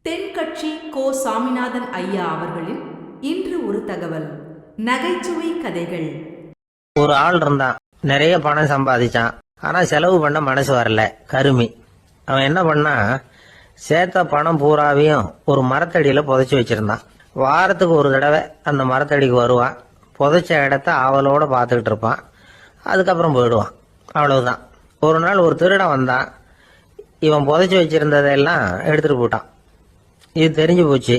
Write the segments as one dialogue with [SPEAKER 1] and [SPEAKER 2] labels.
[SPEAKER 1] தென்கட்சி கோ சாமிநாதன் ஐயா அவர்களின் இன்று ஒரு தகவல். நகைச்சுவை கதைகள்.
[SPEAKER 2] ஒரு ஆள் இருந்தான், நிறைய பணம் சம்பாதிச்சான். ஆனா செலவு பண்ண மனசு வரல, கருமி. அவன் என்ன பண்ணா, சேர்த்த பணம் பூராவையும் ஒரு மரத்தடியில புதைச்சி வச்சிருந்தான். வாரத்துக்கு ஒரு தடவை அந்த மரத்தடிக்கு வருவான், புதைச்ச இடத்த ஆவலோட பார்த்துக்கிட்டு இருப்பான். அதுக்கப்புறம் போயிடுவான். அவ்வளவுதான். ஒரு நாள் ஒரு திருடன் வந்தான். இவன் புதைச்சி வச்சிருந்ததெல்லாம் எடுத்துட்டு போட்டான். இது தெரிஞ்சு போச்சு.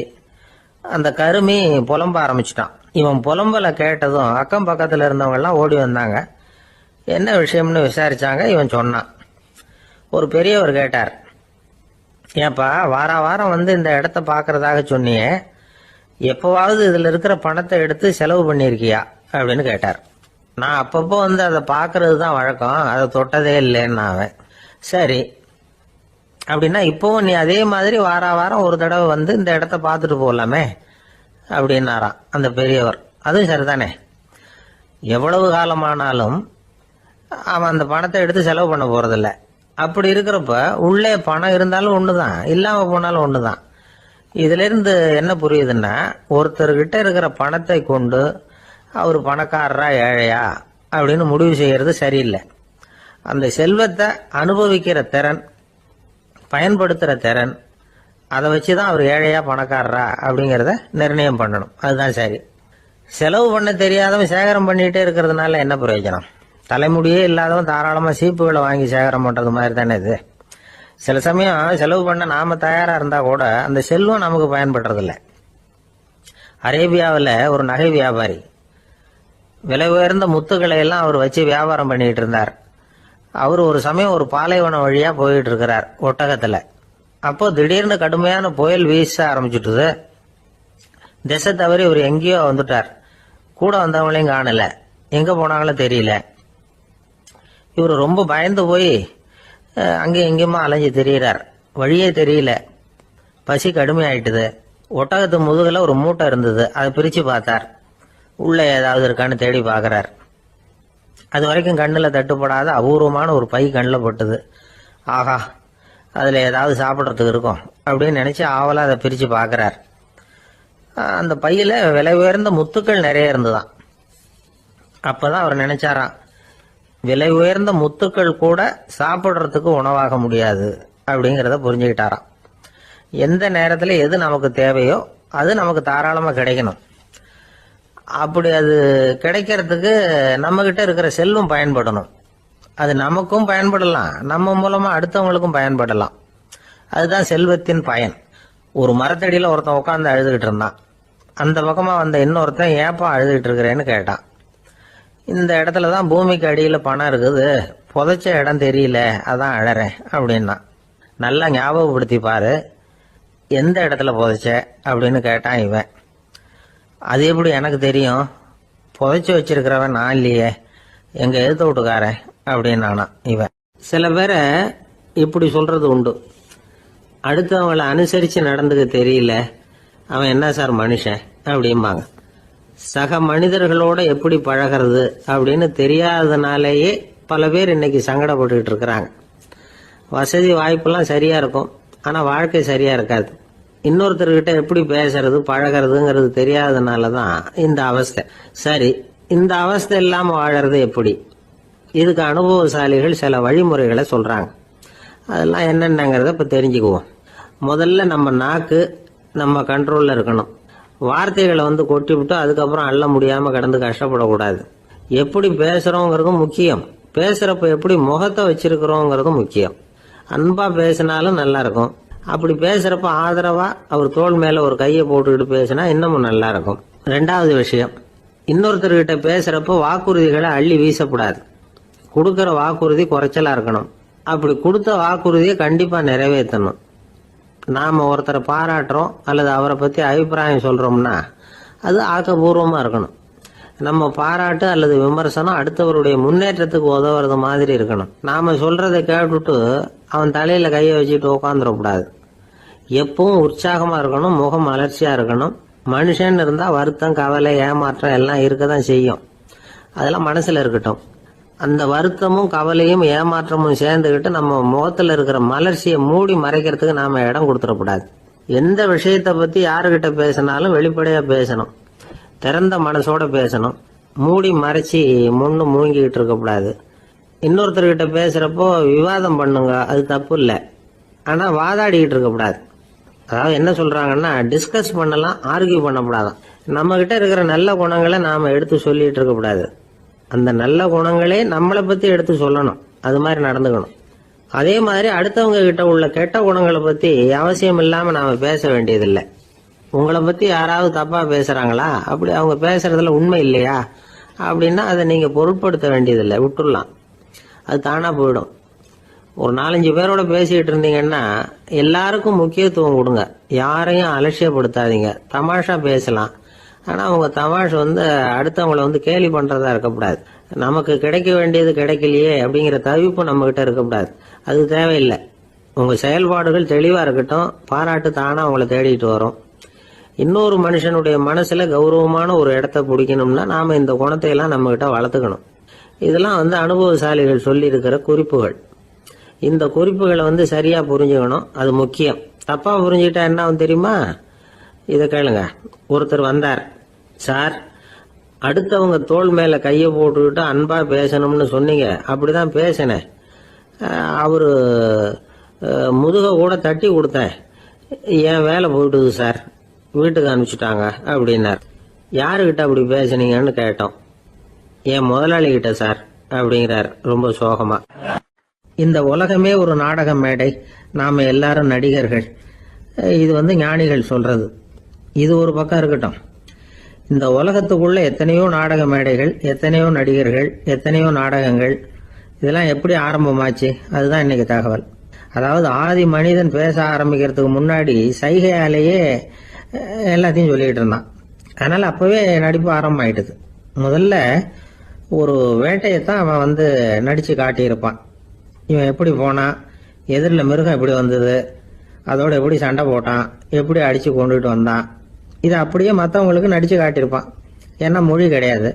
[SPEAKER 2] அந்த கருமி புலம்ப ஆரம்பிச்சிட்டான். இவன் புலம்பலை கேட்டதும் அக்கம் பக்கத்தில் இருந்தவங்க எல்லாம் ஓடி வந்தாங்க. என்ன விஷயம்னு விசாரிச்சாங்க. இவன் சொன்னான். ஒரு பெரியவர் கேட்டார், ஏப்பா வாரம் வந்து இந்த இடத்த பார்க்கறதாக சொன்னியே, எப்போவாவது இதில் இருக்கிற பணத்தை எடுத்து செலவு பண்ணியிருக்கியா அப்படின்னு கேட்டார். நான் அப்பப்போ வந்து அதை பார்க்கறது தான் வழக்கம், அதை தொட்டதே இல்லைன்னு அவன். சரி, அப்படின்னா இப்போவும் நீ அதே மாதிரி வாரம் ஒரு தடவை வந்து இந்த இடத்த பார்த்துட்டு போகலாமே அப்படின்னாராம் அந்த பெரியவர். அதுவும் சரிதானே, எவ்வளவு காலமானாலும் அவன் அந்த பணத்தை எடுத்து செலவு பண்ண போறதில்ல. அப்படி இருக்கிறப்ப உள்ளே பணம் இருந்தாலும் ஒண்ணுதான், இல்லாம போனாலும் ஒண்ணுதான். இதுல இருந்து என்ன புரியுதுன்னா, ஒருத்தர்கிட்ட இருக்கிற பணத்தை கொண்டு அவர் பணக்காரரா ஏழையா அப்படின்னு முடிவு செய்யறது சரியில்லை. அந்த செல்வத்தை அனுபவிக்கிற திறன், பயன்படுத்துகிற திறன், அதை வச்சு தான் அவர் ஏழையா பணக்காரரா அப்படிங்கிறத நிர்ணயம் பண்ணணும். அதுதான் சரி. செலவு பண்ண தெரியாதவன் சேகரம் பண்ணிகிட்டே இருக்கிறதுனால என்ன பிரயோஜனம்? தலைமுடியே இல்லாதவன் தாராளமாக சீப்புகளை வாங்கி சேகரம் பண்ணுறது மாதிரி தானே இது. சில சமயம் செலவு பண்ண நாம் தயாராக இருந்தால் கூட அந்த செல்வம் நமக்கு பயன்படுறதில்ல. அரேபியாவில் ஒரு நகை வியாபாரி விலை உயர்ந்த முத்துக்களை எல்லாம் அவர் வச்சு வியாபாரம் பண்ணிட்டு இருந்தார். அவர் ஒரு சமயம் ஒரு பாலைவனம் வழியா போயிட்டு இருக்கிறார் ஒட்டகத்துல. அப்போ திடீர்னு கடுமையான புயல் வீச ஆரம்பிச்சுட்டுது. திசை தவறி இவர் எங்கேயோ வந்துட்டார். கூட வந்தவங்களையும் காணல, எங்க போனாங்களோ தெரியல. இவர் ரொம்ப பயந்து போய் அங்கேயும் எங்கேயுமா அலைஞ்சு தெரிகிறார். வழியே தெரியல. பசி கடுமையாயிட்டுது. ஒட்டகத்து முதுகுல ஒரு மூட்டை இருந்தது, அதை பிரிச்சு பார்த்தார். உள்ள ஏதாவது இருக்கான்னு தேடி பார்க்கிறார். அது வரைக்கும் கண்ணில் தட்டுப்படாத அபூர்வமான ஒரு பை கண்ணில் பட்டுது. ஆஹா, அதில் ஏதாவது சாப்பிட்றதுக்கு இருக்கும் அப்படின்னு நினச்சி ஆவலாக அதை பிரித்து பார்க்குறார். அந்த பையில் விலை உயர்ந்த முத்துக்கள் நிறைய இருந்துதான். அப்போ தான் அவர் நினைச்சாராம், விலை உயர்ந்த முத்துக்கள் கூட சாப்பிட்றதுக்கு உணவாக முடியாது அப்படிங்கிறத புரிஞ்சுக்கிட்டாராம். எந்த நேரத்தில் எது நமக்கு தேவையோ அது நமக்கு தாராளமாக கிடைக்கணும். அப்படி அது கிடைக்கிறதுக்கு நம்ம கிட்ட இருக்கிற செல்வம் பயன்படணும். அது நமக்கும் பயன்படலாம், நம்ம மூலமா அடுத்தவங்களுக்கும் பயன்படலாம். அதுதான் செல்வத்தின் பயன். ஒரு மரத்தடியில ஒருத்தன் உட்காந்து அழுதுகிட்டு இருந்தான். அந்த பக்கமா வந்த இன்னொருத்தன் ஏப்பா அழுதுகிட்டு இருக்கிறேன்னு கேட்டான். இந்த இடத்துலதான் பூமிக்கு அடியில பணம் இருக்குது, புதைச்ச இடம் தெரியல, அதான் அழறேன் அப்படின்னா. நல்லா ஞாபகப்படுத்தி பாரு, எந்த இடத்துல புதைச்ச அப்படின்னு கேட்டான் இவன். அது எப்படி எனக்கு தெரியும், புதைச்சி வச்சிருக்கிறவன் நான் இல்லையே, எங்க எழுத்து விட்டுக்காரன் அப்படின்னானா இவன். சில பேரை இப்படி சொல்றது உண்டு, அடுத்தவங்களை அனுசரிச்சு நடந்துக்க தெரியல, அவன் என்ன சார் மனுஷன் அப்படிம்பாங்க. சக மனிதர்களோட எப்படி பழகிறது அப்படின்னு தெரியாததுனாலேயே பல பேர் இன்னைக்கு சங்கடப்பட்டுக்கிட்டு இருக்கிறாங்க. வசதி வாய்ப்பெல்லாம் சரியா இருக்கும், ஆனா வாழ்க்கை சரியா இருக்காது. இன்னொருத்தர்கிட்ட எப்படி பேசுறது பழகிறதுங்கிறது தெரியாததுனாலதான் இந்த அவஸ்தை. சரி, இந்த அவஸ்தை இல்லாம வாழறது எப்படி? இதுக்கு அனுபவசாலிகள் சில வழிமுறைகளை சொல்றாங்க. அதெல்லாம் என்னென்னங்கிறத இப்ப தெரிஞ்சுக்குவோம். முதல்ல நம்ம நாக்கு நம்ம கண்ட்ரோல்ல இருக்கணும். வார்த்தைகளை வந்து கொட்டி விட்டு அதுக்கப்புறம் அள்ள முடியாம கிடந்து கஷ்டப்படக்கூடாது. எப்படி பேசுறோங்கிறதும் முக்கியம், பேசுறப்ப எப்படி முகத்தை வச்சிருக்கிறோங்கிறதும் முக்கியம். அன்பா பேசினாலும் நல்லா இருக்கும். அப்படி பேசுறப்ப ஆதரவா அவர் தோள் மேல ஒரு கையை போட்டுக்கிட்டு பேசினா இன்னமும் நல்லா இருக்கும். ரெண்டாவது விஷயம், இன்னொருத்தர்கிட்ட பேசுறப்ப வாக்குறுதிகளை அள்ளி வீசக்கூடாது. கொடுக்கற வாக்குறுதி குறைச்சலா இருக்கணும். அப்படி கொடுத்த வாக்குறுதியை கண்டிப்பா நிறைவேற்றணும். நாம ஒருத்தரை பாராட்டுறோம் அல்லது அவரை பத்தி அபிப்பிராயம் சொல்றோம்னா அது ஆக்கப்பூர்வமா இருக்கணும். நம்ம பாராட்டு அல்லது விமர்சனம் அடுத்தவருடைய முன்னேற்றத்துக்கு உதவுறது மாதிரி இருக்கணும். நாம சொல்றதை கேட்டுட்டு அவன் தலையில கையை வச்சுட்டு உட்காந்துடக்கூடாது. எப்பவும் உற்சாகமா இருக்கணும், முகம் மலர்ச்சியா இருக்கணும். மனுஷன் இருந்தா வருத்தம், கவலை, ஏமாற்றம் எல்லாம் இருக்கதான் செய்யும். அதெல்லாம் மனசுல இருக்கட்டும். அந்த வருத்தமும் கவலையும் ஏமாற்றமும் சேர்ந்துக்கிட்டு நம்ம முகத்துல இருக்கிற மலர்ச்சியை மூடி மறைக்கிறதுக்கு நாம இடம் கொடுத்துடக்கூடாது. எந்த விஷயத்தை பத்தி யாருகிட்ட பேசினாலும் வெளிப்படையா பேசணும், திறந்த மனசோட பேசணும், மூடி மறைச்சி முன்னு மூங்கிக்கிட்டு இருக்கக்கூடாது. இன்னொருத்தர்கிட்ட பேசுறப்போ விவாதம் பண்ணுங்க, அது தப்பு இல்லை, ஆனா வாதாடிக்கிட்டு இருக்கக்கூடாது. அதாவது என்ன சொல்றாங்கன்னா, டிஸ்கஸ் பண்ணலாம், ஆர்கியூ பண்ணக்கூடாதான். நம்ம கிட்ட இருக்கிற நல்ல குணங்களை நாம எடுத்து சொல்லிட்டு இருக்கக்கூடாது, அந்த நல்ல குணங்களே நம்மளை பத்தி எடுத்து சொல்லணும், அது மாதிரி நடந்துக்கணும். அதே மாதிரி அடுத்தவங்க கிட்ட உள்ள கெட்ட குணங்களை பத்தி அவசியம் இல்லாம நாம பேச வேண்டியதில்லை. உங்களை பத்தி யாராவது தப்பா பேசுறாங்களா, அப்படி அவங்க பேசுறதுல உண்மை இல்லையா அப்படின்னா அதை நீங்க பொருட்படுத்த வேண்டியதில்லை, விட்டுடலாம், அது தானா போயிடும். ஒரு 4-5 பேரோட பேசிட்டு இருந்தீங்கன்னா எல்லாருக்கும் முக்கியத்துவம் கொடுங்க, யாரையும் அலட்சியப்படுத்தாதீங்க. தமாஷா பேசலாம், ஆனா அவங்க தமாஷ் அடுத்தவங்களை கேலி பண்றதா இருக்கக்கூடாது. நமக்கு கிடைக்க வேண்டியது கிடைக்கலையே அப்படிங்கிற தவிப்பு நம்ம கிட்ட இருக்கக்கூடாது, அது தேவையில்லை. உங்க செயல்பாடுகள் தெளிவா இருக்கட்டும், பாராட்டு தானா அவங்கள தேடிட்டு வரும். இன்னொரு மனுஷனுடைய மனசுல கௌரவமான ஒரு இடத்த பிடிக்கணும்னா நாம இந்த குணத்தை எல்லாம் நம்ம கிட்ட வளர்த்துக்கணும். இதெல்லாம் அனுபவசாலிகள் சொல்லி இருக்கிற குறிப்புகள். இந்த குறிப்புகளை சரியா புரிஞ்சுக்கணும், அது முக்கியம். தப்பா புரிஞ்சுக்கிட்டா என்ன ஆகும் தெரியுமா? இதை கேளுங்க. ஒருத்தர் வந்தார், சார் அடுத்தவங்க தோள் மேல கையை போட்டுக்கிட்டு அன்பா பேசணும்னு சொன்னீங்க, அப்படிதான் பேசினேன். அவரு முதுக கூட தட்டி கொடுத்தேன், என் வேலை போயிட்டுது சார், வீட்டுக்கு அனுப்பிச்சுட்டாங்க அப்படின்னார். யாருக்கிட்ட அப்படி பேசுனீங்கன்னு கேட்டோம். என் முதலாளி கிட்ட சார் அப்படிங்கிறார் ரொம்ப சோகமா. இந்த உலகமே ஒரு நாடக மேடை, நாம எல்லாரும் நடிகர்கள். இது ஞானிகள் சொல்றது. இது ஒரு பக்கம் இருக்கட்டும். இந்த உலகத்துக்குள்ள எத்தனையோ நாடக மேடைகள், எத்தனையோ நடிகர்கள், எத்தனையோ நாடகங்கள், இதெல்லாம் எப்படி ஆரம்பமாச்சு, அதுதான் இன்னைக்கு தகவல். அதாவது ஆதி மனிதன் பேச ஆரம்பிக்கிறதுக்கு முன்னாடி சைகையாலேயே எல்லாத்தையும் சொல்லிட்டு இருந்தான். அதனால அப்பவே நடிப்பு ஆரம்பமாயிட்டுது. முதல்ல ஒரு வேட்டையத்தான் அவன் நடிச்சு காட்டியிருப்பான். இவன் எப்படி போனான், எதிரில் மிருகம் எப்படி வந்தது, அதோட எப்படி சண்டை போட்டான், எப்படி அடிச்சு கொண்டுட்டு வந்தான், இதை அப்படியே மற்றவங்களுக்கு நடிச்சு காட்டியிருப்பான். ஏன்னா மொழி கிடையாது.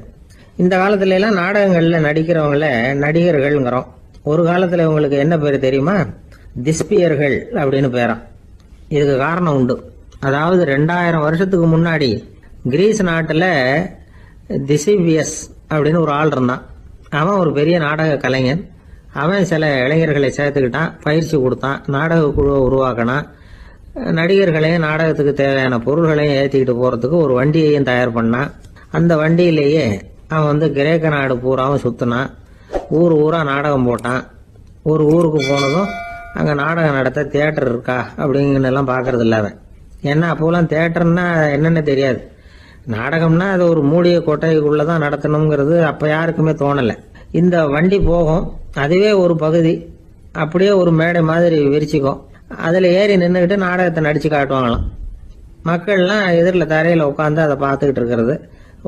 [SPEAKER 2] இந்த காலத்துல எல்லாம் நாடகங்கள்ல நடிக்கிறவங்கள நடிகர்கள்ங்கிறோம். ஒரு காலத்துல இவங்களுக்கு என்ன பேரு தெரியுமா? திஸ்பியர்கள் அப்படின்னு பேராம். இதுக்கு காரணம் உண்டு. அதாவது 2000 வருஷத்துக்கு முன்னாடி கிரீஸ் நாட்டுல திசிபியஸ் அப்படின்னு ஒரு ஆள் இருந்தான். அவன் ஒரு பெரிய நாடக கலைஞன். அவன் சில இளைஞர்களை சேர்த்துக்கிட்டான், பயிற்சி கொடுத்தான், நாடக குழுவை உருவாக்கினான். நடிகர்களையும் நாடகத்துக்கு தேவையான பொருள்களையும் ஏற்றிக்கிட்டு போறதுக்கு ஒரு வண்டியையும் தயார் பண்ணான். அந்த வண்டியிலேயே அவன் கிரேக்க நாடு பூராவும் சுத்தினான். ஊர் ஊரா நாடகம் போட்டான். ஒரு ஊருக்கு போனதும் அங்கே நாடகம் நடத்த தியேட்டர் இருக்கா அப்படிங்கன்னெல்லாம் பார்க்கறது இல்லை அவன். ஏன்னா அப்போலாம் தியேட்டர்னா என்னென்ன தெரியாது. நாடகம்னா அது ஒரு மூடிய கொட்டைக்குள்ளதான் நடத்தணுங்கிறது அப்போ யாருக்குமே தோணலை. இந்த வண்டி போகும், அதுவே ஒரு பகுதி அப்படியே ஒரு மேடை மாதிரி விரிச்சிக்கும். அதில் ஏறி நின்றுக்கிட்டு நாடகத்தை நடிச்சு காட்டுவாங்களாம். மக்கள்லாம் எதிரில் தரையில் உட்காந்து அதை பார்த்துக்கிட்டு இருக்கிறது.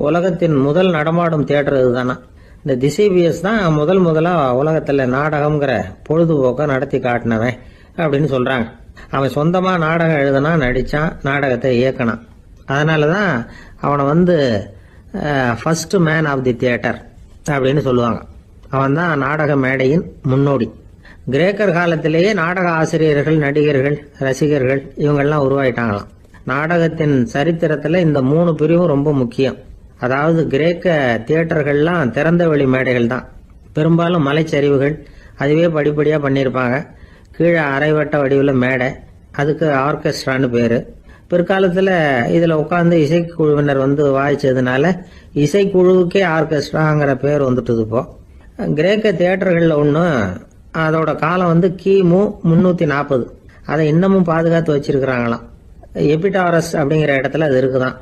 [SPEAKER 2] உலகத்தின் முதல் நடமாடும் தியேட்டர் இதுதானா. இந்த திசிபியஸ் தான் முதலாக உலகத்தில் நாடகம்ங்கிற பொழுதுபோக்கை நடத்தி காட்டினவன் அப்படின்னு சொல்றாங்க. அவன் சொந்தமாக நாடகம் எழுதுனா, நடிச்சான், நாடகத்தை இயக்கினான். அதனால தான் அவனை first man of the theatre அப்படின்னு சொல்லுவாங்க. அவன் தான் நாடக மேடையின் முன்னோடி. கிரேக்கர் காலத்திலேயே நாடக ஆசிரியர்கள், நடிகர்கள், ரசிகர்கள் இவங்கெல்லாம் உருவாயிட்டாங்களாம். நாடகத்தின் சரித்திரத்தில் இந்த 3 பிரிவும் ரொம்ப முக்கியம். அதாவது கிரேக்க தியேட்டர்கள்லாம் திறந்த வெளி மேடைகள் தான். பெரும்பாலும் மலைச்சரிவுகள், அதுவே படிப்படியாக பண்ணியிருப்பாங்க. கீழே அரைவட்ட வடிவில் மேடை, அதுக்கு ஆர்கெஸ்ட்ரான்னு பேர். பிற்காலத்தில் இதில் உட்காந்து இசைக்குழுவினர் வாய்ச்சதுனால இசைக்குழுவுக்கே ஆர்கெஸ்ட்ராங்கிற பேர் வந்துட்டுது. இப்போ கிரேக்க தியேட்டர்களில் ஒன்று, அதோட காலம் கிமு 340. அதை இன்னமும் பாதுகாத்து வச்சிருக்கிறாங்களாம். எபிடாரஸ் அப்படிங்கிற இடத்துல அது இருக்குதான்.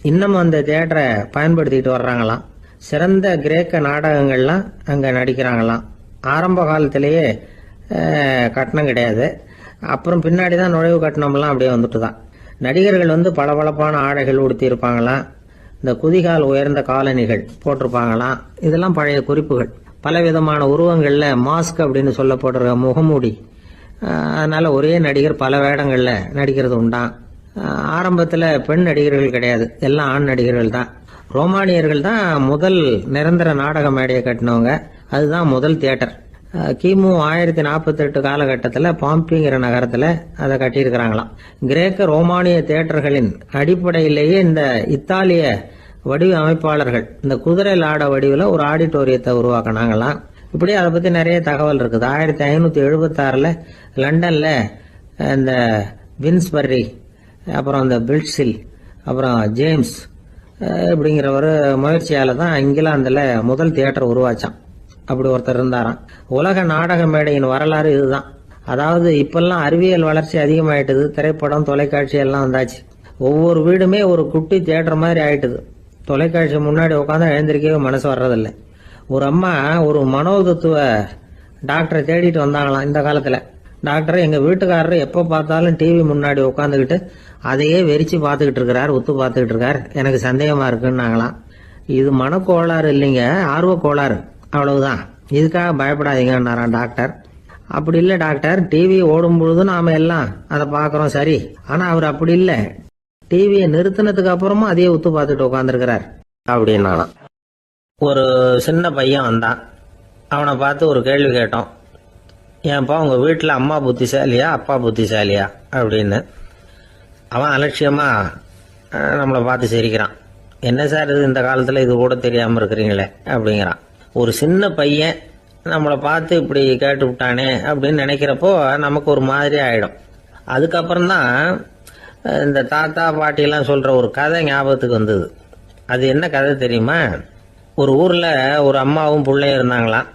[SPEAKER 2] இன்னமும் அந்த தியேட்டரை பயன்படுத்திக்கிட்டு வர்றாங்களாம். சிறந்த கிரேக்க நாடகங்கள்லாம் அங்கே நடிக்கிறாங்களாம். ஆரம்ப காலத்திலேயே கட்டணம் கிடையாது. அப்புறம் பின்னாடி தான் நுழைவு கட்டணம்லாம் அப்படியே வந்துட்டு தான். நடிகர்கள் பளபளப்பான ஆடைகள் உடுத்தி இருப்பாங்களாம். இந்த குதிகால் உயர்ந்த காலணிகள் போட்டிருப்பாங்களாம். இதெல்லாம் பழைய குறிப்புகள். பலவிதமான உருவங்களில் மாஸ்க் அப்படின்னு சொல்லப்படுற முகமூடி. அதனால ஒரே நடிகர் பல வேடங்களில் நடிக்கிறது உண்டான். ஆரம்பத்தில் பெண் நடிகர்கள் கிடையாது, எல்லாம் ஆண் நடிகர்கள் தான். ரோமானியர்கள் தான் முதல் நிரந்தர நாடக மேடையை கட்டினவங்க. அதுதான் முதல் தியேட்டர். கிமு 1048 காலகட்டத்தில் பாம்பிங்கிற நகரத்தில் அதை கட்டியிருக்கிறாங்களாம். கிரேக்க ரோமானிய தியேட்டர்களின் அடிப்படையிலேயே இந்த இத்தாலிய வடிவமைப்பாளர்கள் இந்த குதிரை லாட வடிவில் ஒரு ஆடிட்டோரியத்தை உருவாக்கினாங்களாம். இப்படி அதை பற்றி நிறைய தகவல் இருக்குது. 1576 லண்டனில் இந்த வின்ஸ்பர்ரி, அப்புறம் இந்த பில்ட்ஸில், அப்புறம் ஜேம்ஸ் இப்படிங்கிற ஒரு முயற்சியால் தான் இங்கிலாந்தில் முதல் தியேட்டர் உருவாச்சான். அப்படி ஒருத்தர் இருந்தாராம். உலக நாடக மேடையின் வரலாறு இதுதான். அதாவது இப்பெல்லாம் அறிவியல் வளர்ச்சி அதிகமாயிட்டுது. திரைப்படம், தொலைக்காட்சி எல்லாம் வந்தாச்சு. ஒவ்வொரு வீடுமே ஒரு குட்டி தியேட்டர் மாதிரி ஆயிட்டுது. தொலைக்காட்சி முன்னாடி உட்காந்து எழுந்திருக்கவே மனசு வர்றதில்லை. ஒரு அம்மா ஒரு மனோதத்துவ டாக்டரை தேடிட்டு வந்தாங்களாம் இந்த காலத்தில். டாக்டர், எங்கள் வீட்டுக்காரர் எப்போ பார்த்தாலும் டிவி முன்னாடி உட்காந்துக்கிட்டு அதையே வெறிச்சு பார்த்துக்கிட்டு இருக்கிறார், உத்து பார்த்துக்கிட்டு இருக்கார், எனக்கு சந்தேகமாக இருக்குன்னாங்களாம். இது மனக்கோளாறு இல்லைங்க, ஆர்வ கோளாறு, அவ்வளவுதான், இதுக்காக பயப்படாதீங்கன்னாராம் டாக்டர். அப்படி இல்லை டாக்டர், டிவி ஓடும் பொழுது நாம எல்லாம் அதை பார்க்குறோம், சரி, ஆனால் அவர் அப்படி இல்லை, டிவியை நிறுத்தினதுக்கு அப்புறமும் அதையே உத்து பார்த்துட்டு உட்காந்துருக்கிறார் அப்படின்னாலாம். ஒரு சின்ன பையன் வந்தான். அவனை பார்த்து ஒரு கேள்வி கேட்டோம். ஏன்ப்பா உங்கள் வீட்டில் அம்மா புத்திசாலியா அப்பா புத்திசாலியா அப்படின்னு. அவன் அலட்சியமாக நம்மளை பார்த்து சிரிக்கிறான். என்ன சார் இது, இந்த காலத்தில் இது கூட தெரியாமல் இருக்கிறீங்களே அப்படிங்கிறான். ஒரு சின்ன பையன் நம்மளை பார்த்து இப்படி கேட்டு விட்டானே அப்படின்னு நினைக்கிறப்போ நமக்கு ஒரு மாதிரி ஆகிடும். அதுக்கப்புறம்தான் இந்த தாத்தா பாட்டியெல்லாம் சொல்கிற ஒரு கதை ஞாபகத்துக்கு வந்தது. அது என்ன கதை தெரியுமா? ஒரு ஊரில் ஒரு அம்மாவும் பிள்ளையும் இருந்தாங்களாம்.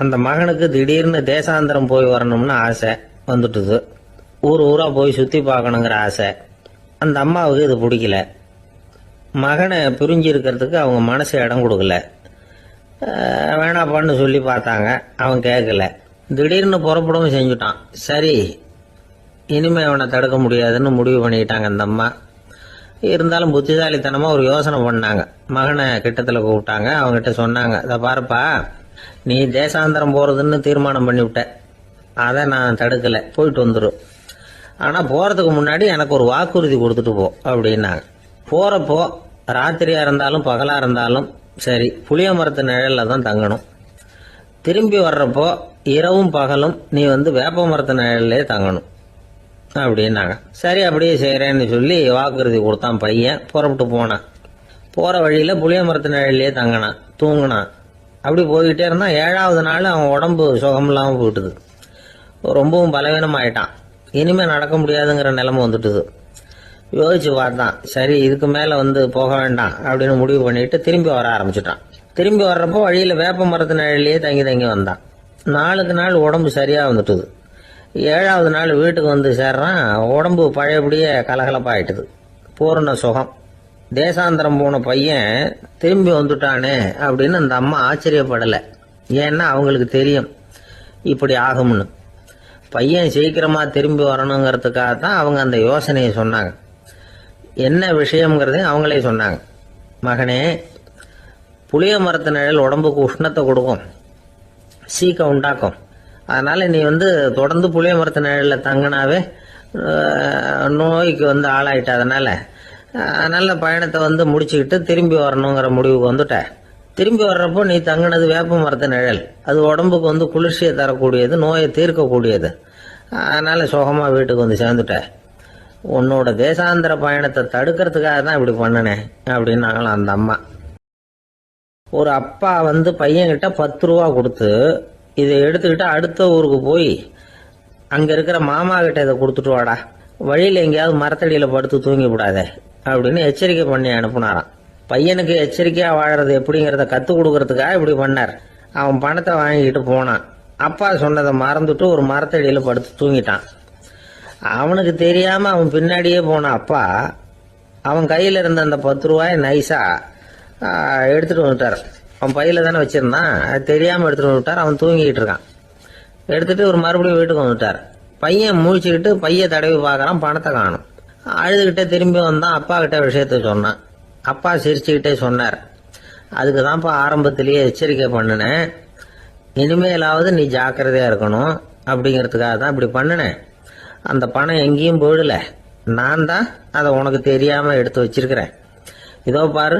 [SPEAKER 2] அந்த மகனுக்கு திடீர்னு தேசாந்திரம் போய் வரணும்னு ஆசை வந்துட்டுது. ஊராக போய் சுற்றி பார்க்கணுங்கிற ஆசை. அந்த அம்மாவுக்கு இது பிடிக்கல. மகனை பிரிஞ்சு இருக்கிறதுக்கு அவங்க மனசு இடம் கொடுக்கல. வேணாப்பான்னு சொல்லி பார்த்தாங்க, அவன் கேட்கல. திடீர்னு புறப்படவும் செஞ்சுட்டான். சரி, இனிமே அவனை தடுக்க முடியாதுன்னு முடிவு பண்ணிக்கிட்டாங்க அந்த அம்மா. இருந்தாலும் புத்திசாலித்தனமாக ஒரு யோசனை பண்ணாங்க. மகனை கிட்டத்தில் கூப்பிட்டாங்க. அவங்ககிட்ட சொன்னாங்க, இதை பாருப்பா, நீ தேசாந்திரம் போகிறதுன்னு தீர்மானம் பண்ணிவிட்ட, அதை நான் தடுக்கலை, போயிட்டு வந்துடும். ஆனால் போகிறதுக்கு முன்னாடி எனக்கு ஒரு வாக்குறுதி கொடுத்துட்டு போ அப்படின்னாங்க. போகிறப்போ ராத்திரியாக இருந்தாலும் பகலாக இருந்தாலும் சரி, புளிய மரத்து நிழலில் தான் தங்கணும். திரும்பி வர்றப்போ இரவும் பகலும் நீ வேப்ப மரத்து நிழல்லே தங்கணும் அப்படின்னாங்க. சரி, அப்படியே செய்கிறேன்னு சொல்லி வாக்குறுதி கொடுத்தான் பையன். புறப்பட்டு போனான். போகிற வழியில் புளிய மரத்து நிழல்லே தங்கினான், தூங்கினான். அப்படி போய்கிட்டே இருந்தான். 7வது நாள் அவன் உடம்பு சுகம் இல்லாமல் போயிட்டுது. ரொம்பவும் பலவீனமாயிட்டான். இனிமேல் நடக்க முடியாதுங்கிற நிலைமை வந்துட்டுது. யோசிச்சு பார்த்தான். சரி, இதுக்கு மேலே போக வேண்டாம் அப்படின்னு முடிவு பண்ணிட்டு திரும்பி வர ஆரம்பிச்சுட்டான். திரும்பி வர்றப்போ வழியில் வேப்ப மரத்து நிழல்லையே தங்கி வந்தான். நாளுக்கு நாள் உடம்பு சரியாக வந்துட்டுது. 7வது நாள் வீட்டுக்கு சேர்றான். உடம்பு பழையபடியே கலகலப்பாயிட்டுது. பூர்ண சுகம். தேசாந்திரம் போன பையன் திரும்பி வந்துட்டானே அப்படின்னு அந்த அம்மா ஆச்சரியப்படலை. ஏன்னா அவங்களுக்கு தெரியும் இப்படி ஆகும்னு. பையன் சீக்கிரமாக திரும்பி வரணுங்கிறதுக்காக தான் அவங்க அந்த யோசனையை சொன்னாங்க. என்ன விஷயங்கிறதையும் அவங்களே சொன்னாங்க. மகனே, புளிய மரத்து நிழல் உடம்புக்கு உஷ்ணத்தை கொடுக்கும், சீக்கம் உண்டாக்கும். அதனால் நீ தொடர்ந்து புளிய மரத்து நிழலில் தங்கினாவே நோய்க்கு ஆளாயிட்ட. அதனால் பயணத்தை முடிச்சுக்கிட்டு திரும்பி வரணுங்கிற முடிவுக்கு வந்துட்ட. திரும்பி வர்றப்போ நீ தங்கினது வேப்ப மரத்து நிழல். அது உடம்புக்கு குளிர்ச்சியை தரக்கூடியது, நோயை தீர்க்கக்கூடியது. அதனால் சுகமாக வீட்டுக்கு சேர்ந்துட்ட. உன்னோட தேசாந்திர பயணத்தை தடுக்கிறதுக்காக தான் இப்படி பண்ணினேன் அப்படின்னாங்களாம் அந்த அம்மா. ஒரு அப்பா பையன்கிட்ட 10 ரூபா கொடுத்து இதை எடுத்துக்கிட்டு அடுத்த ஊருக்கு போய் அங்கே இருக்கிற மாமா கிட்ட இதை கொடுத்துட்டு வாடா, வழியில் எங்கேயாவது மரத்தடியில் படுத்து தூங்கி விடாதே அப்படின்னு எச்சரிக்கை பண்ணி அனுப்புனாராம். பையனுக்கு எச்சரிக்கையாக வாழறது எப்படிங்கிறத கற்றுக் கொடுக்கறதுக்காக இப்படி பண்ணார். அவன் பணத்தை வாங்கிக்கிட்டு போனான். அப்பா சொன்னதை மறந்துட்டு ஒரு மரத்தடியில் படுத்து தூங்கிட்டான். அவனுக்கு தெரியாமல் அவன் பின்னாடியே போன அப்பா அவன் கையில் இருந்த அந்த 10 ரூபாயை நைஸாக எடுத்துகிட்டு வந்துட்டார். அவன் பையில் தானே வச்சுருந்தான், அது தெரியாமல் எடுத்துகிட்டு வந்துட்டார். அவன் தூங்கிக்கிட்டு இருக்கான். எடுத்துகிட்டு ஒரு மறுபடியும் வீட்டுக்கு வந்துட்டார். பையன் முழிச்சுக்கிட்டு பையை தடவி பார்க்குறான், பணத்தை காணும். அழுதுகிட்டே திரும்பி வந்தான். அப்பா கிட்ட விஷயத்த சொன்னான். அப்பா சிரிச்சுக்கிட்டே சொன்னார், அதுக்கு தான்ப்பா ஆரம்பத்திலேயே எச்சரிக்கை பண்ணினேன், இனிமேலாவது நீ ஜாக்கிரதையாக இருக்கணும் அப்படிங்கிறதுக்காக தான் இப்படி பண்ணினேன். அந்த பணம் எங்கேயும் போயிடல, நான் தான் அதை உனக்கு தெரியாமல் எடுத்து வச்சிருக்கிறேன். இதோ பாரு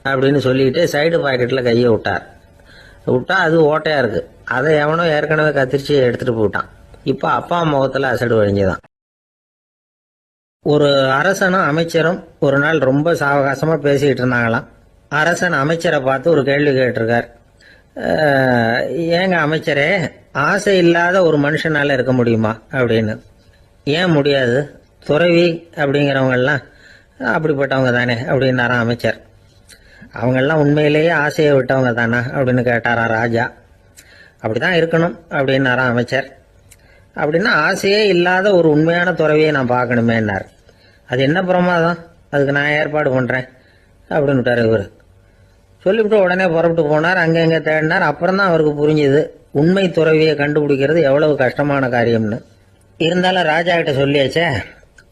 [SPEAKER 2] அப்படின்னு சொல்லிட்டு சைடு பாக்கெட்டில் கையை விட்டா அது ஓட்டையாக இருக்குது. அதை எவனோ ஏற்கனவே கத்திரிச்சு எடுத்துட்டு போயிட்டான். இப்ப அப்பா முகத்துல அசடு வழிஞ்சுதான். ஒரு அரசனும் அமைச்சரும் ஒரு நாள் ரொம்ப சாவகாசமா பேசிக்கிட்டு இருந்தாங்களாம். அரசன் அமைச்சரை பார்த்து ஒரு கேள்வி கேட்டிருக்கார். ஏங்க அமைச்சரே, ஆசை இல்லாத ஒரு மனுஷனால இருக்க முடியுமா அப்படின்னு. ஏன் முடியாது, துறவி அப்படிங்கிறவங்கெல்லாம் அப்படிப்பட்டவங்க தானே அப்படின்னாராம் அமைச்சர். அவங்கெல்லாம் உண்மையிலேயே ஆசையை விட்டவங்க தானா அப்படின்னு கேட்டாராம் ராஜா. அப்படிதான் இருக்கணும் அப்படின்னாராம் அமைச்சர். அப்படின்னா ஆசையே இல்லாத ஒரு உண்மையான துறவியை நான் பார்க்கணுமேன்னார். அது என்ன பிரமாதம், அதுக்கு நான் ஏற்பாடு பண்ணுறேன் அப்படின்னு விட்டார் இவர். சொல்லிவிட்டு உடனே புறப்பட்டு போனார். அங்கே எங்கே தேடினார். அப்புறம் தான் அவருக்கு புரிஞ்சுது உண்மை துறவியை கண்டுபிடிக்கிறது எவ்வளவு கஷ்டமான காரியம்னு. இருந்தாலும் ராஜா கிட்ட சொல்லியாச்சே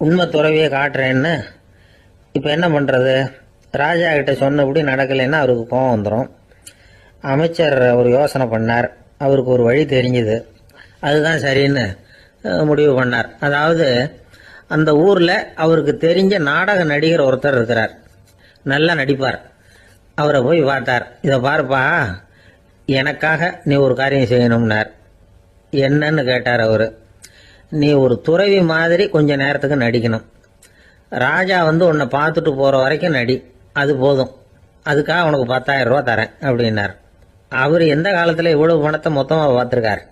[SPEAKER 2] உண்மை துறவியை காட்டுறேன்னு. இப்போ என்ன பண்ணுறது, ராஜா கிட்ட சொன்னபடி நடக்கலைன்னா அவருக்கு கோவம் வந்துடும். அமைச்சர் ஒரு யோசனை பண்ணார். அவருக்கு ஒரு வழி தெரிஞ்சுது. அதுதான் சரின்னு முடிவு பண்ணார். அதாவது அந்த ஊரில் அவருக்கு தெரிஞ்ச நாடக நடிகர் ஒருத்தர் இருக்கிறார், நல்லா நடிப்பார். அவரை போய் பார்த்தார். இதை பாருப்பா, எனக்காக நீ ஒரு காரியம் செய்யணும்னார். என்னன்னு கேட்டார் அவர். நீ ஒரு துறவி மாதிரி கொஞ்ச நேரத்துக்கு நடிக்கணும். ராஜா உன்னை பார்த்துட்டு போகிற வரைக்கும் நடி, அது போதும். அதுக்காக உனக்கு 10,000 ரூபா தரேன் அப்படின்னார். அவர் எந்த காலத்தில் இவ்வளவு பணத்தை மொத்தமாக பார்த்துருக்கார்.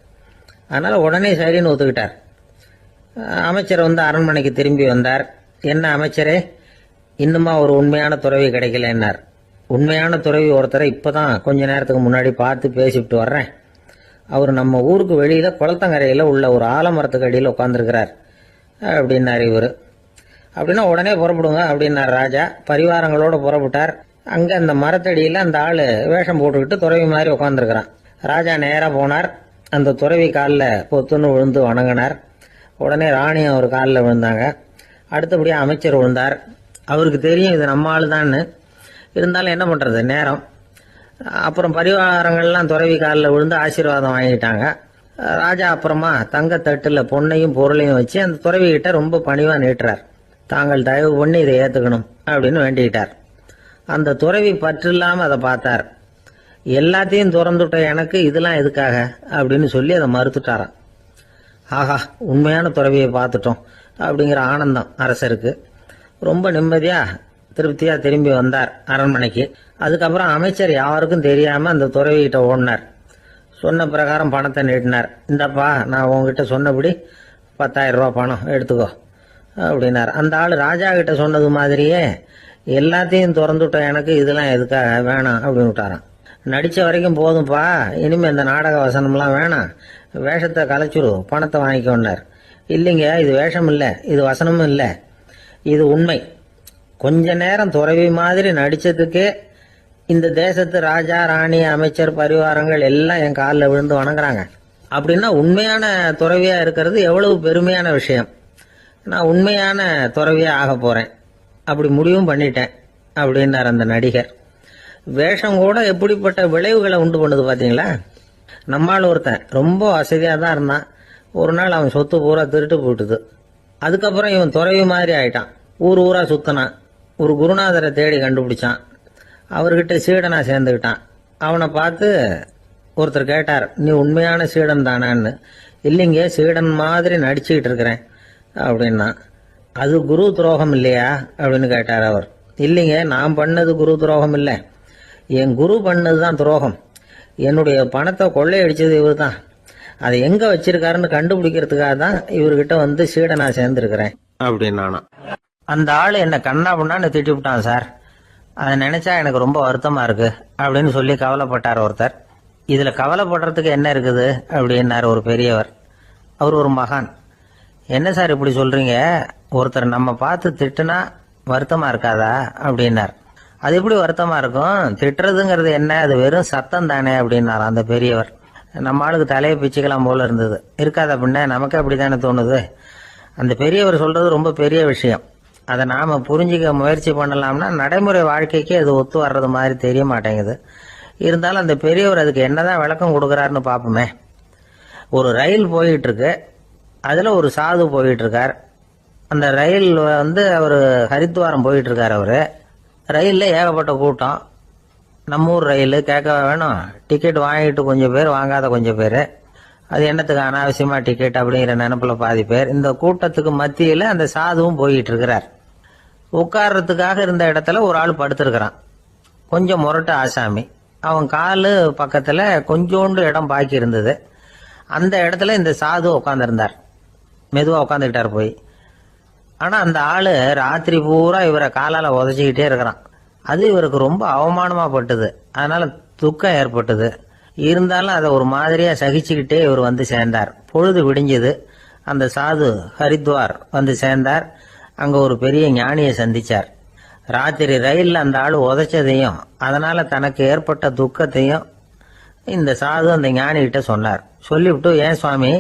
[SPEAKER 2] அதனால் உடனே சரின்னு ஒத்துக்கிட்டார். அமைச்சர் அரண்மனைக்கு திரும்பி வந்தார். என்ன அமைச்சரே, இன்னுமா ஒரு உண்மையான துறவி கிடைக்கலன்னார். உண்மையான துறவி ஒருத்தரை இப்போதான் கொஞ்ச நேரத்துக்கு முன்னாடி பார்த்து பேசிவிட்டு வர்றேன். அவர் நம்ம ஊருக்கு வெளியில் குளத்தங்கரையில் உள்ள ஒரு ஆலமரத்துக்கு அடியில் உட்காந்துருக்கிறார் அப்படின்னார் இவர். அப்படின்னா உடனே புறப்படுங்க அப்படின்னார் ராஜா. பரிவாரங்களோடு புறப்பட்டார். அங்கே அந்த மரத்தடியில் அந்த ஆள் வேஷம் போட்டுக்கிட்டு துறவி மாதிரி உட்காந்துருக்கிறான். ராஜா நேராக போனார். அந்த துறவி காலில் பொத்துன்னு விழுந்து வணங்கினார். உடனே ராணி அவர் காலில் விழுந்தாங்க. அடுத்தபடியாக அமைச்சர் விழுந்தார். அவருக்கு தெரியும் இது நம்ம ஆள் தான்னு. இருந்தாலும் என்ன பண்ணுறது, நேரம். அப்புறம் பரிவாரங்கள்லாம் துறவி காலில் விழுந்து ஆசீர்வாதம் வாங்கிட்டாங்க. ராஜா அப்புறமா தங்கத்தட்டில் பொண்ணையும் பொருளையும் வச்சு அந்த துறவிகிட்ட ரொம்ப பணிவாக நீட்டுறார். தாங்கள் தயவு பண்ணி இதை ஏற்றுக்கணும் அப்படின்னு வேண்டிக்கிட்டார். அந்த துறவி பற்று இல்லாமல் அதை பார்த்தார். எல்லாத்தையும் திறந்துட்ட எனக்கு இதெல்லாம் எதுக்காக அப்படின்னு சொல்லி அதை மறுத்துட்டாராம். ஆஹா, உண்மையான துறவியை பார்த்துட்டோம் அப்படிங்கிற ஆனந்தம் அரசருக்கு. ரொம்ப நிம்மதியாக திருப்தியாக திரும்பி வந்தார் அரண்மனைக்கு. அதுக்கப்புறம் அமைச்சர் யாருக்கும் தெரியாமல் அந்த துறவிகிட்ட ஓடினார். சொன்ன பிரகாரம் பணத்தை நீட்டினார். இந்தப்பா, நான் உங்ககிட்ட சொன்னபடி 10,000 ரூபா பணம் எடுத்துக்கோ அப்படின்னார். அந்த ஆள் ராஜா கிட்ட சொன்னது மாதிரியே எல்லாத்தையும் திறந்துவிட்ட எனக்கு இதெல்லாம் எதுக்காக வேணாம் அப்படின்னு விட்டாரான். நடித்த வரைக்கும் போதும்ப்பா, இனிமேல் இந்த நாடக வசனம்லாம் வேணாம், வேஷத்தை கலைச்சுரு, பணத்தை வாங்கிக்கோன்னார். இல்லைங்க, இது வேஷம் இல்லை, இது வசனமும் இல்லை, இது உண்மை. கொஞ்ச நேரம் துறவி மாதிரி நடித்ததுக்கே இந்த தேசத்து ராஜா, ராணி, அமைச்சர், பரிவாரங்கள் எல்லாம் என் காலில் விழுந்து வணங்குறாங்க. அப்படின்னா உண்மையான துறவியாக இருக்கிறது எவ்வளவு பெருமையான விஷயம். நான் உண்மையான துறவியாக ஆக போகிறேன், அப்படி முடிவும் பண்ணிட்டேன் அப்படின்னார் அந்த நடிகர். வேஷம் கூட எப்படிப்பட்ட விளைவுகளை உண்டு பண்ணுது பார்த்தீங்களா. நம்மால் ஒருத்தன் ரொம்ப வசதியாக தான் இருந்தான். ஒரு நாள் அவன் சொத்து பூரா திருட்டு போயிட்டுது. அதுக்கப்புறம் இவன் துறவி மாதிரி ஆயிட்டான். ஊர் ஊராக சுத்தினான். ஒரு குருநாதரை தேடி கண்டுபிடிச்சான். அவர்கிட்ட சீடனா சேர்ந்துக்கிட்டான். அவனை பார்த்து ஒருத்தர் கேட்டார், நீ உண்மையான சீடன் தானான்னு. இல்லைங்க, சீடன் மாதிரி நடிச்சுக்கிட்டு இருக்கிறேன் அப்படின்னா. அது குரு துரோகம் இல்லையா அப்படின்னு கேட்டார் அவர். இல்லைங்க, நான் பண்ணது குரு துரோகம் இல்லை, என் குரு பண்ணது தான் துரோகம். என்னுடைய பணத்தை கொள்ளையடிச்சது இவர் தான். அதை எங்கே வச்சிருக்காருன்னு கண்டுபிடிக்கிறதுக்காக தான் இவர்கிட்ட சீடனா சேர்ந்துருக்கிறேன் அப்படின்னானா. அந்த ஆள் என்ன கண்ணா பண்ணான்னு திட்டி விட்டான் சார். அதை நினைச்சா எனக்கு ரொம்ப வருத்தமா இருக்கு அப்படின்னு சொல்லி கவலைப்பட்டார் ஒருத்தர். இதுல கவலைப்படுறதுக்கு என்ன இருக்குது அப்படின்னார் ஒரு பெரியவர். அவர் ஒரு மகான். என்ன சார் இப்படி சொல்றீங்க, ஒருத்தர் நம்ம பார்த்து திட்டுனா வருத்தமா இருக்காதா அப்படின்னார். அது எப்படி வருத்தமா இருக்கும், திட்டுறதுங்கிறது என்ன, அது வெறும் சத்தம் தானே அப்படின்னார் அந்த பெரியவர். நம்ம ஆளுக்கு தலையை பிச்சுக்கலாம் போல இருந்தது. இருக்காத பின்ன, நமக்கு அப்படித்தானே தோணுது. அந்த பெரியவர் சொல்றது ரொம்ப பெரிய விஷயம். அதை நாம புரிஞ்சிக்க முயற்சி பண்ணலாம்னா நடைமுறை வாழ்க்கைக்கு அது ஒத்து வர்றது மாதிரி தெரிய மாட்டேங்குது. இருந்தாலும் அந்த பெரியவர் அதுக்கு என்னதான் விளக்கம் கொடுக்குறாருன்னு பார்ப்போமே. ஒரு ரயில் போயிட்டு இருக்கு, அதுல ஒரு சாது போயிட்டு இருக்கார். அந்த ரயில் அவர் ஹரித்வாரம் போயிட்டு இருக்கார். அவரு ரயில்ல ஏகப்பட்ட கூட்டம். நம்ம ஊர் ரயில் கேட்க வேணும், டிக்கெட் வாங்கிட்டு கொஞ்சம் பேர், வாங்காத கொஞ்சம் பேர். அது என்னத்துக்கு அனாவசியமா டிக்கெட் அப்படிங்கிற நினைப்புல பாதி பேர். இந்த கூட்டத்துக்கு மத்தியில அந்த சாதுவும் போயிட்டு இருக்கிறார். உட்கார்றதுக்காக இருந்த இடத்துல ஒரு ஆள் படுத்திருக்கிறான், கொஞ்சம் முரட்டு ஆசாமி. அவன் காலு பக்கத்துல கொஞ்சோண்டு இடம் பாக்கி இருந்தது. அந்த இடத்துல இந்த சாது உட்காந்துருந்தார். மெதுவா உட்காந்துக்கிட்டார் போய். ஆனா அந்த ஆளு ராத்திரி பூரா இவரை காலால உதச்சிக்கிட்டே இருக்கிறான். அது இவருக்கு ரொம்ப அவமானமா பட்டது. அதனால துக்கம் ஏற்பட்டது. இருந்தாலும் அதை ஒரு மாதிரியா சகிச்சுக்கிட்டே இவர் வந்து சேர்ந்தார். பொழுது விடிஞ்சது. அந்த சாது ஹரித்வார் வந்து சேர்ந்தார். அங்க ஒரு பெரிய ஞானியை சந்திச்சார். ராத்திரி ரயில்ல அந்த ஆளு உதைச்சதையும் அதனால தனக்கு ஏற்பட்ட துக்கத்தையும் இந்த சாது அந்த ஞானி கிட்ட சொன்னார். சொல்லிவிட்டு, ஏன் சுவாமி,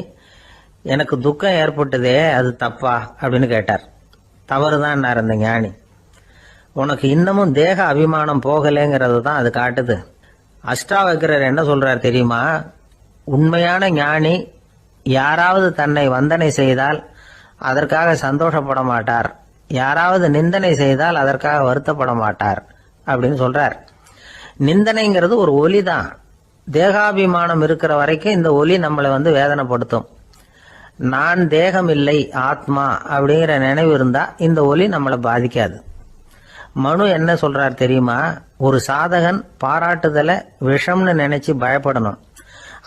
[SPEAKER 2] எனக்கு துக்கம் ஏற்பட்டதே அது தப்பா அப்படின்னு கேட்டார். தவறுதான் அந்த ஞானி. உனக்கு இன்னமும் தேக அபிமானம் போகலைங்கிறது தான் அது காட்டுது. அஷ்டாவக்கிரர் என்ன சொல்றார் தெரியுமா? உண்மையான ஞானி யாராவது தன்னை வந்தனை செய்தால் அதற்காக சந்தோஷப்பட மாட்டார், யாராவது நிந்தனை செய்தால் அதற்காக வருத்தப்பட மாட்டார் அப்படின்னு சொல்றார். நிந்தனைங்கிறது ஒரு ஒலி தான். தேகாபிமானம் இருக்கிற வரைக்கும் இந்த ஒலி நம்மளை வந்து வேதனைப்படுத்தும். நான் தேகம் இல்லை, ஆத்மா அப்படிங்கிற நினைவு இருந்தா இந்த ஒலி நம்மளை பாதிக்காது. மனு என்ன சொல்றார் தெரியுமா? ஒரு சாதகன் பாராட்டுதலை விஷம்னு நினைச்சு பயப்படணும்,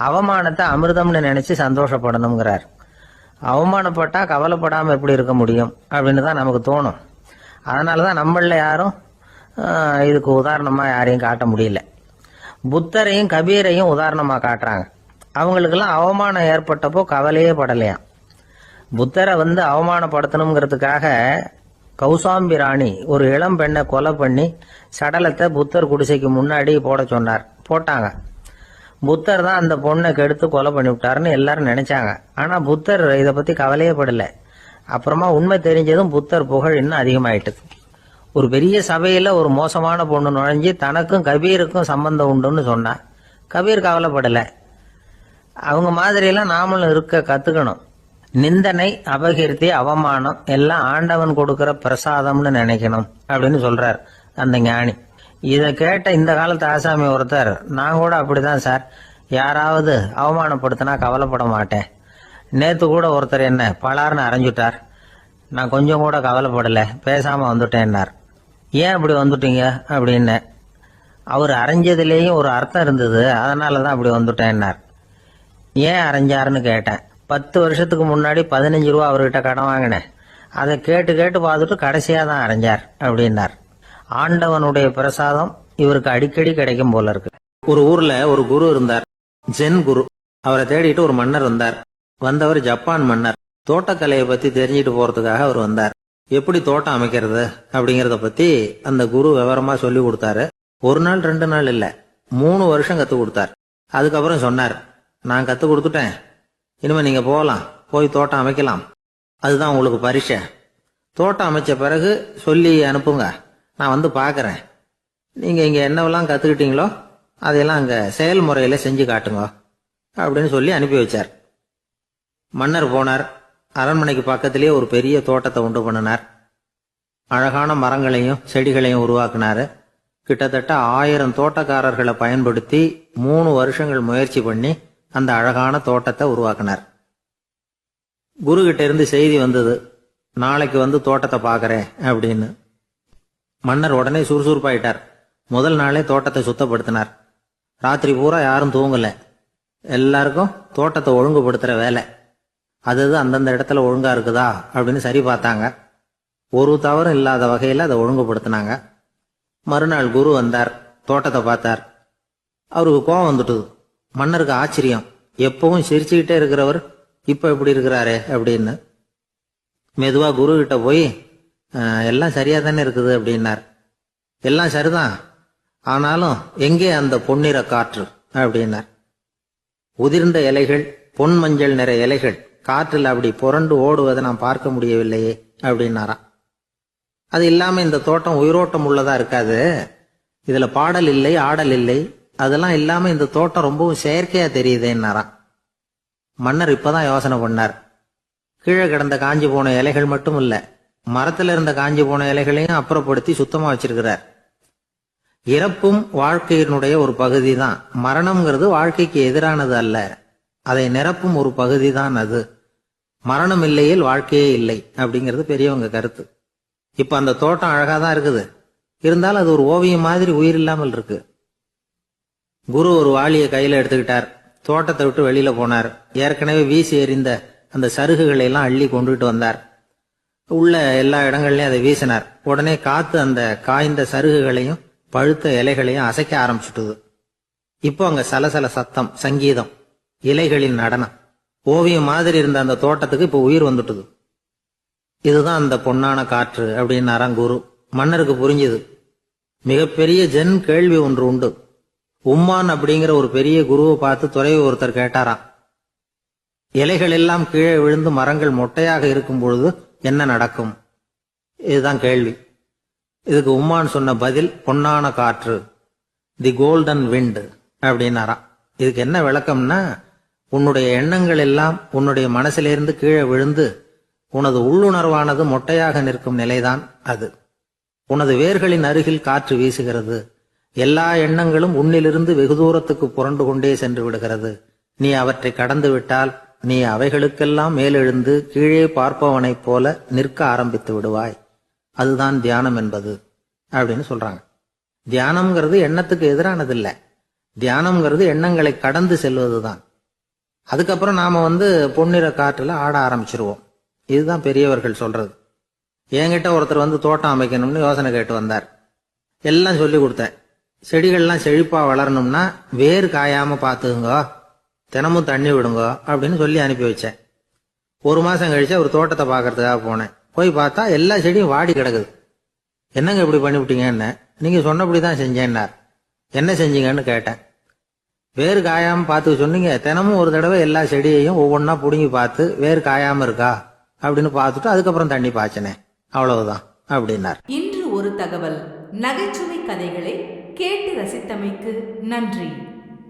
[SPEAKER 2] அவமானத்தை அமிர்தம்னு நினைச்சு சந்தோஷப்படணுங்கிறார். அவமானப்பட்டா கவலைப்படாம எப்படி இருக்க முடியும் அப்படின்னு தான் நமக்கு தோணும். அதனாலதான் நம்மள யாரும் இதுக்கு உதாரணமா யாரையும் காட்ட முடியல. புத்தரையும் கபீரையும் உதாரணமா காட்டுறாங்க. அவங்களுக்கெல்லாம் அவமானம் ஏற்பட்டப்போ கவலையே படலையாம். புத்தரை வந்து அவமானப்படுத்தணுங்கிறதுக்காக கௌசாம்பி ராணி ஒரு இளம் பெண்ணை கொலை பண்ணி சடலத்தை புத்தர் குடிசைக்கு முன்னாடி போட சொன்னார். போட்டாங்க. புத்தர் தான் அந்த பொண்ணை கெடுத்து கொலை பண்ணி விட்டாருன்னு எல்லாரும் நினைச்சாங்க. ஆனா புத்தர் இதை பத்தி கவலையே படல. அப்புறமா உண்மை தெரிஞ்சதும் புத்தர் புகழ் இன்னும் அதிகமாயிட்டுது. ஒரு பெரிய சபையில ஒரு மோசமான பொண்ணு நுழைஞ்சு தனக்கும் கபீருக்கும் சம்பந்தம் உண்டுன்னு சொன்னா கபீர் கவலைப்படல. அவங்க மாதிரியெல்லாம் நாமளும் இருக்க கத்துக்கணும். நிந்தனை, அபகீர்த்தி, அவமானம் எல்லாம் ஆண்டவன் கொடுக்கிற பிரசாதம்னு நினைக்கணும் அப்படின்னு சொல்றார் அந்த ஞானி. இதை கேட்ட இந்த காலத்து ஆசாமி ஒருத்தர், நான் கூட அப்படிதான் சார், யாராவது அவமானப்படுத்தினா கவலைப்பட மாட்டேன். நேத்து கூட ஒருத்தர் என்ன பலார்னு அரைஞ்சுட்டார், நான் கொஞ்சம் கூட கவலைப்படல, பேசாம வந்துட்டேன்னார். ஏன் அப்படி வந்துட்டீங்க அப்படின்னு. அவர் அரைஞ்சதுலேயும் ஒரு அர்த்தம் இருந்தது, அதனாலதான் அப்படி வந்துட்டேன்னார். ஏன் அரைஞ்சாருன்னு கேட்டேன். 10 வருஷத்துக்கு முன்னாடி 15 ரூபா அவர்கிட்ட கடன் வாங்கினேன், அதை கேட்டு கேட்டு பார்த்துட்டு கடைசியா தான் அரைஞ்சார் அப்படின்னார். ஆண்டவனுடைய பிரசாதம் இவருக்கு அடிக்கடி கிடைக்கும் போல இருக்கு. ஒரு ஊர்ல ஒரு குரு இருந்தார், ஜென் குரு. அவரை தேடிட்டு ஒரு மன்னர் வந்தார். வந்தவர் ஜப்பான் மன்னர். தோட்டக்கலையை பத்தி தெரிஞ்சுட்டு போறதுக்காக அவர் வந்தார். எப்படி தோட்டம் அமைக்கிறது அப்படிங்கறத பத்தி அந்த குரு விவரமா சொல்லி கொடுத்தாரு. 1 நாள் 2 நாள் இல்ல, 3 வருஷம் கத்து கொடுத்தார். அதுக்கப்புறம் சொன்னார், நான் கத்து கொடுத்துட்டேன், இனிமே நீங்க போகலாம், போய் தோட்டம் அமைக்கலாம், அதுதான் உங்களுக்கு பரிசை. தோட்டம் அமைச்ச பிறகு சொல்லி அனுப்புங்க, நான் வந்து பாக்குறேன். நீங்க இங்க என்னவெல்லாம் கத்துக்கிட்டீங்களோ அதையெல்லாம் அங்க செயல்முறையில செஞ்சு காட்டுங்க அப்படின்னு சொல்லி அனுப்பி வச்சார். மன்னர் போனார். அரண்மனைக்கு பக்கத்திலேயே ஒரு பெரிய தோட்டத்தை உண்டு பண்ணினார். அழகான மரங்களையும் செடிகளையும் உருவாக்குனாரு. கிட்டத்தட்ட 1000 தோட்டக்காரர்களை பயன்படுத்தி 3 வருஷங்கள் முயற்சி பண்ணி அந்த அழகான தோட்டத்தை உருவாக்கினார். குரு கிட்ட இருந்து செய்தி வந்தது, நாளைக்கு வந்து தோட்டத்தை பாக்குறேன் அப்படின்னு. மன்னர் உடனே சுறுசுறுப்பாயிட்டார். முதல் நாளே தோட்டத்தை சுத்தப்படுத்தினார். ராத்திரி பூரா யாரும் தூங்கல. எல்லாருக்கும் தோட்டத்தை ஒழுங்குபடுத்துற வேலை. அது அந்தந்த இடத்துல ஒழுங்கா இருக்குதா அப்படின்னு சரி பார்த்தாங்க. ஒரு தவறும் இல்லாத வகையில அதை ஒழுங்குபடுத்தினாங்க. மறுநாள் குரு வந்தார், தோட்டத்தை பார்த்தார். அவருக்கு கோபம் வந்துட்டுது. மன்னருக்கு ஆச்சரியம், எப்பவும் சிரிச்சுக்கிட்டே இருக்கிறவர் இப்ப எப்படி இருக்கிறாரே அப்படின்னு. மெதுவா குரு கிட்ட போய், எல்லாம் சரியா தானே இருக்குது அப்படின்னார். எல்லாம் சரிதான், ஆனாலும் எங்கே அந்த பொன்னிற காற்று அப்படின்னார். உதிர்ந்த இலைகள், பொன் மஞ்சள் நிற இலைகள் காற்றில் அப்படி புரண்டு ஓடுவதை நான் பார்க்க முடியவில்லையே அப்படின்னாராம். அது இல்லாம இந்த தோட்டம் உயிரோட்டம் உள்ளதா இருக்காது, இதுல பாடல் இல்லை, ஆடல் இல்லை, அதெல்லாம் இல்லாம இந்த தோட்டம் ரொம்பவும் செயற்கையா தெரியுதுன்னாராம். மன்னர் இப்பதான் யோசனை பண்ணார். கீழே கிடந்த காஞ்சி போன இலைகள் மட்டும் இல்ல, மரத்துல இருந்த காஞ்சி போன இலைகளையும் அப்புறப்படுத்தி சுத்தமா வச்சிருக்கிறார். இறப்பும் வாழ்க்கையினுடைய ஒரு பகுதி தான். மரணம்ங்கிறது வாழ்க்கைக்கு எதிரானது அல்ல, அதை நிரப்பும் ஒரு பகுதி தான் அது. மரணம் இல்லையில் வாழ்க்கையே இல்லை அப்படிங்கிறது பெரியவங்க கருத்து. இப்ப அந்த தோட்டம் அழகா தான் இருக்குது, இருந்தாலும் அது ஒரு ஓவியம் மாதிரி உயிர் இல்லாமல் இருக்கு. குரு ஒரு வாளியை கையில எடுத்துக்கிட்டார், தோட்டத்தை விட்டு வெளியில போனார். ஏற்கனவே வீசி எறிந்த அந்த சருகுகளை எல்லாம் அள்ளி கொண்டுகிட்டு வந்தார். உள்ள எல்லா இடங்கள்லயும் அதை வீசினார். உடனே காத்து அந்த காய்ந்த சருகுகளையும் பழுத்த இலைகளையும் அசைக்க ஆரம்பிச்சுட்டுது. இப்போ அங்க சலசல சத்தம், சங்கீதம், இலைகளின் நடனம், ஓவியம் மாதிரி இருந்த அந்த தோட்டத்துக்கு இப்போ உயிர் வந்துட்டுது. இதுதான் அந்த பொன்னான காற்று அப்படின்னாராம் குரு. மன்னருக்கு புரிஞ்சுது. மிகப்பெரிய ஜென் கேள்வி ஒன்று உண்டு. உம்மான் அப்படிங்கிற ஒரு பெரிய குருவை பார்த்து துறவி ஒருத்தர் கேட்டாராம், இலைகள் எல்லாம் கீழே விழுந்து மரங்கள் மொட்டையாக இருக்கும் பொழுது என்ன நடக்கும்? இதுதான் கேள்வி. இதுக்கு உம்மான் சொன்ன பதில் பொன்னான காற்று, தி கோல்டன் விண்ட் அப்படின்னாராம். இதுக்கு என்ன விளக்கம்னா, உன்னுடைய எண்ணங்கள் எல்லாம் உன்னுடைய மனசிலிருந்து கீழே விழுந்து உனது உள்ளுணர்வானது மொட்டையாக நிற்கும் நிலைதான் அது. உனது வேர்களின் அருகில் காற்று வீசுகிறது. எல்லா எண்ணங்களும் உன்னிலிருந்து வெகு தூரத்துக்கு புரண்டு கொண்டே சென்று விடுகிறது. நீ அவற்றை கடந்து விட்டால் நீ அவைகளுக்கெல்லாம் மேலெழுந்து கீழே பார்ப்பவனைப் போல நிற்க ஆரம்பித்து விடுவாய். அதுதான் தியானம் என்பது அப்படின்னு சொல்றாங்க. தியானம்ங்கிறது எண்ணத்துக்கு எதிரானதில்லை. தியானம்ங்கிறது எண்ணங்களை கடந்து செல்வதுதான். அதுக்கப்புறம் நாம பொன்னிற காற்றுல ஆட ஆரம்பிச்சிருவோம். இதுதான் பெரியவர்கள் சொல்றது. என்கிட்ட ஒருத்தர் தோட்டம் அமைக்கணும்னு யோசனை கேட்டு வந்தார். எல்லாம் சொல்லி கொடுத்தேன். செடிகள்லாம் செழிப்பா வளரணும்னா வேர் காயாம பாத்துக்குங்க, தினமும் தண்ணி விடுங்க அப்படின்னு சொல்லி அனுப்பி வச்சேன். ஒரு மாசம் கழிச்சு ஒரு தோட்டத்தை பாக்கிறதுக்காக போனேன். போய் பார்த்தா எல்லா செடியும் வாடி கிடக்குது. என்னங்க இப்படி பண்ணிவிட்டீங்கன்னு. நீங்க சொன்னபடிதான் செஞ்சேன்னார். என்ன செஞ்சீங்கன்னு கேட்டேன். வேர் காயாம பார்த்து சொன்னீங்க, தினமும் ஒரு தடவை எல்லா செடியையும் ஒவ்வொன்னா புடுங்கி பார்த்து வேர் காயாம இருக்கா அப்படின்னு பார்த்துட்டு அதுக்கப்புறம் தண்ணி பாய்ச்சனே, அவ்வளவுதான் அப்படின்னார்.
[SPEAKER 1] இன்று ஒரு தகவல். நகைச்சுவை கதைகளை கேட்டு ரசித்தமைக்கு நன்றி.